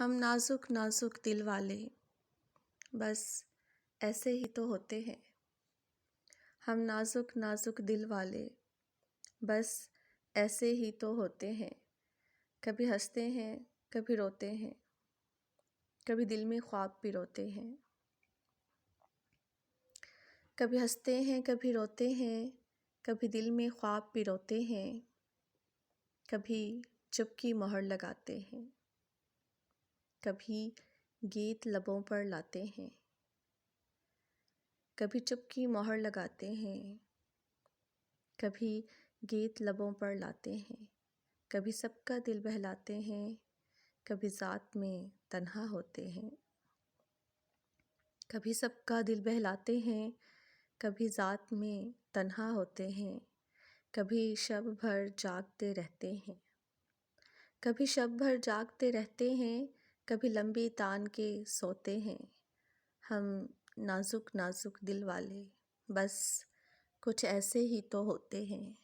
हम नाजुक नाजुक दिल वाले बस ऐसे ही तो होते हैं। हम नाजुक नाजुक दिल वाले बस ऐसे ही तो होते हैं। कभी हंसते हैं, कभी रोते हैं, कभी दिल में ख्वाब पिरोते हैं। कभी हंसते हैं, कभी रोते हैं, कभी दिल में ख्वाब पिरोते हैं। कभी चुप की मोहर लगाते हैं, कभी गीत लबों पर लाते हैं। कभी चुप की मोहर लगाते हैं, कभी गीत लबों पर लाते हैं। कभी सबका दिल बहलाते हैं, कभी ज़ात में तन्हा होते हैं। कभी सबका दिल बहलाते हैं, कभी ज़ात में तन्हा होते हैं। कभी शब भर जागते रहते हैं, कभी शब भर जागते रहते हैं, कभी लंबी तान के सोते हैं। हम नाजुक नाजुक दिल वाले बस कुछ ऐसे ही तो होते हैं।